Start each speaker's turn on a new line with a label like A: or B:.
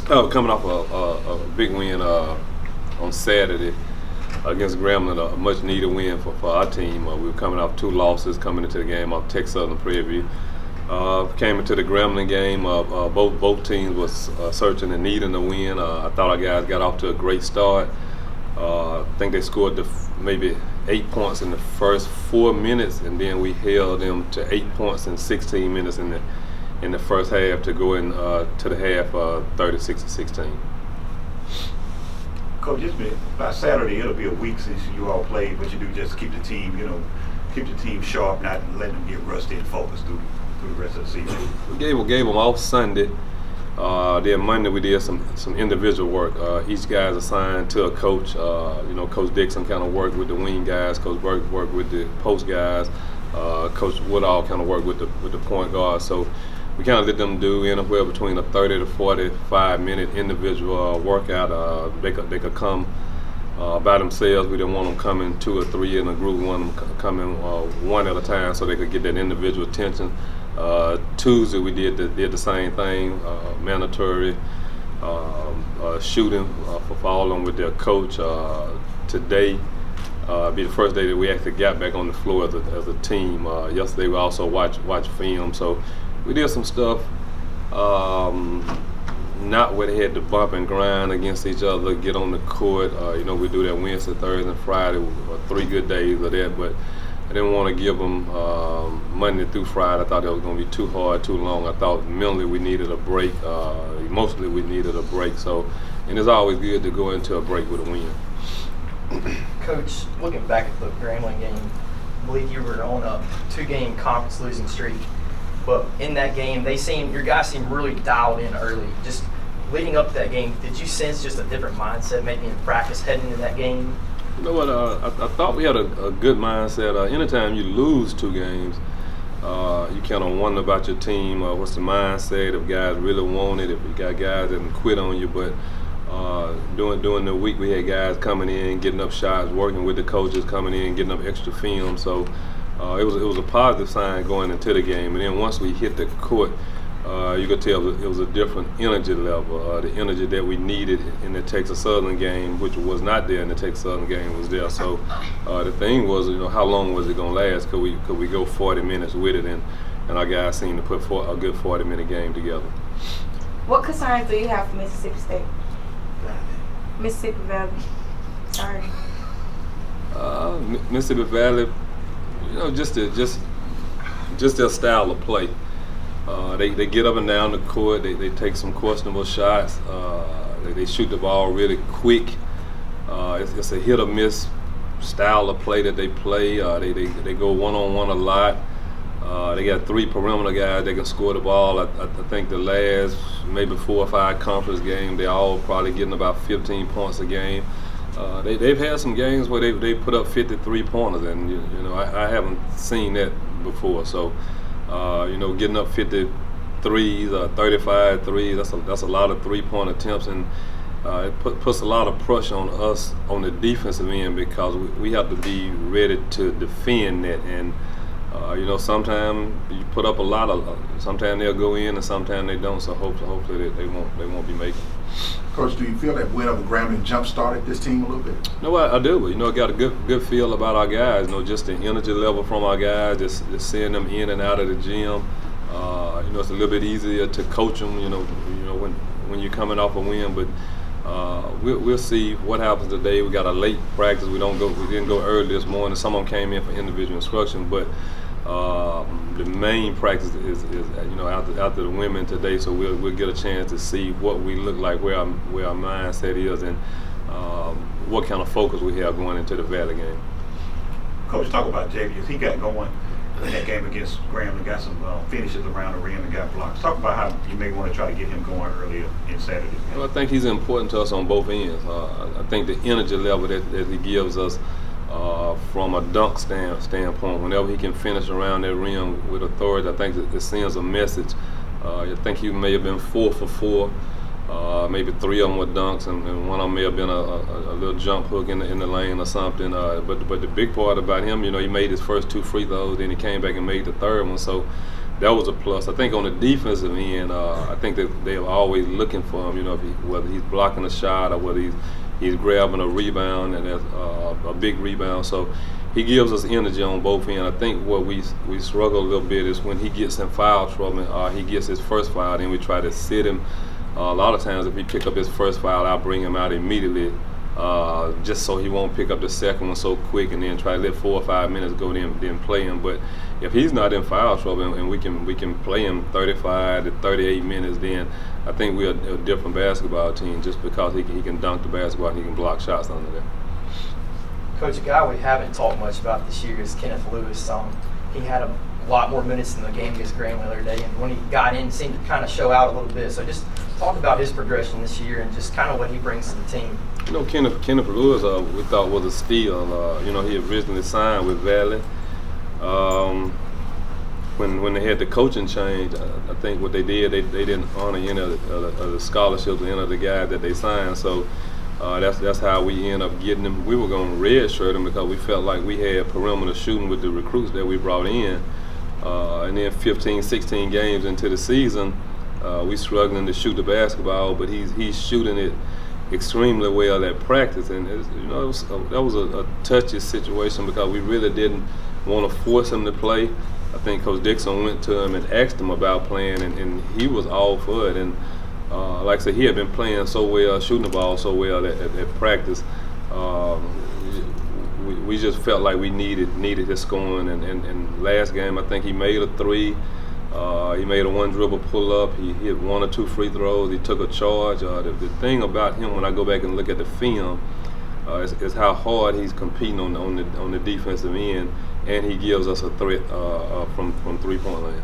A: Coming off a big win on Saturday against Grambling, a much needed win for our team. We were coming off 2 losses coming into the game off Texas Southern Prairie. Came into the Grambling game. Both teams was searching and needing a win. I thought our guys got off to a great start. I think they scored maybe 8 points in the first 4 minutes, and then we held them to 8 points in 16 minutes in the first half to go in to the half 36-16.
B: Coach, it's been by Saturday. It'll be a week since you all played. What you do just keep the team, keep the team sharp, not letting them get rusty and focused through the rest of the season.
A: We gave them off Sunday. Then Monday we did some individual work. Each guy's assigned to a coach. Coach Dixon kind of worked with the wing guys. Coach Burke worked with the post guys. Coach Woodall kind of worked with the point guard. So we kind of let them do anywhere between a 30 to 45 minute individual workout. They could come by themselves. We didn't want them coming 2 or 3 in a group. We wanted them coming one at a time so they could get that individual attention. Tuesday we did the same thing, mandatory shooting for all of them with their coach. Today be the first day that we actually got back on the floor as a team. Yesterday we also watched film, so we did some stuff not where they had to bump and grind against each other, get on the court. We do that Wednesday, Thursday, and Friday, 3 good days of that, but I didn't want to give them Monday through Friday. I thought that was going to be too hard, too long. I thought mentally we needed a break. Emotionally we needed a break. So, and it's always good to go into a break with a win.
C: Coach, looking back at the Grambling game, I believe you were on a 2-game conference losing streak. But in that game, your guys seemed really dialed in early. Just leading up to that game, did you sense just a different mindset maybe in practice heading into that game?
A: You know what? I thought we had a good mindset. Anytime you lose 2 games, you kind of wonder about your team. What's the mindset? If guys really want it, if you got guys that can quit on you. But during the week, we had guys coming in, getting up shots, working with the coaches, coming in, getting up extra film. So it was a positive sign going into the game. And then once we hit the court, you could tell it was a different energy level. The energy that we needed in the Texas Southern game, which was not there in the Texas Southern game, was there. So the thing was, how long was it going to last? Could we go 40 minutes with it? And our guys seemed to put a good 40-minute game together.
D: What concerns do you have for Mississippi State? Mississippi Valley. Sorry.
A: Mississippi Valley, just their style of play. They get up and down the court. They take some questionable shots. They shoot the ball really quick. It's a hit or miss style of play that they play. They go one-on-one a lot. They got 3 perimeter guys that can score the ball. I think the last maybe 4 or 5 conference games, they all probably getting about 15 points a game. They've had some games where they put up 53 pointers, and I haven't seen that before. So. Getting up 50 threes, 35 threes, that's a lot of 3-point attempts, and it puts a lot of pressure on us on the defensive end because we have to be ready to defend that. And sometimes you put up a lot of. Sometimes they'll go in, and sometimes they don't. So hopefully they won't be making.
E: Coach, do you feel that win over Grambling jump-started this team a little bit?
A: No, I do. I got a good feel about our guys. Just the energy level from our guys, just seeing them in and out of the gym. It's a little bit easier to coach them. When you're coming off a win, but we'll see what happens today. We got a late practice. We didn't go early this morning. Some of them came in for individual instruction, but the main practice is after the women today, so we'll get a chance to see what we look like, where our mindset is, and what kind of focus we have going into the Valley game.
B: Coach, talk about Javius. He got going in that game against Graham and got some finishes around the rim and got blocks. Talk about how you may want to try to get him going earlier in Saturday's game.
A: Well, I think he's important to us on both ends. I think the energy level that he gives us from a dunk standpoint, whenever he can finish around that rim with authority, I think it sends a message. I think he may have been 4 for 4. Maybe 3 of them were dunks, and one of them may have been a little jump hook in the lane or something. But the big part about him, he made his first 2 free throws, then he came back and made the third one. So that was a plus. I think on the defensive end, I think that they were always looking for him. You know, whether he's blocking a shot or whether he's grabbing a rebound, and that's a big rebound. So he gives us energy on both ends. I think what we struggle a little bit is when he gets in foul trouble. He gets his first foul, then we try to sit him. A lot of times, if he pick up his first foul, I'll bring him out immediately, just so he won't pick up the second one so quick, and then try to let 4 or 5 minutes go, then play him. But if he's not in foul trouble and we can play him 35 to 38 minutes, then I think we're a different basketball team, just because he can dunk the basketball and he can block shots under there.
C: Coach, a guy we haven't talked much about this year is Kenneth Lewis. He had a lot more minutes in the game against Grambling the other day, and when he got in, seemed to kind of show out a little bit. So just talk about his progression this year and just kind of what he brings to the team.
A: You know, Kenneth Lewis, we thought was a steal. You know, he originally signed with Valley. When they had the coaching change, I think what they did, they didn't honor any of the scholarships or any of the guys that they signed. So that's how we ended up getting him. We were going to redshirt him because we felt like we had perimeter shooting with the recruits that we brought in. And then 15, 16 games into the season, we struggling to shoot the basketball, but he's shooting it extremely well at practice. And that was a touchy situation because we really didn't want to force him to play. I think Coach Dixon went to him and asked him about playing, and he was all for it. And like I said, he had been playing so well, shooting the ball so well at practice. We just felt like we needed his scoring. And last game, I think he made a 3. He made a 1 dribble pull up. He hit 1 or 2 free throws. He took a charge. The thing about him, when I go back and look at the film, is how hard he's competing on the defensive end, and he gives us a threat from 3-point line.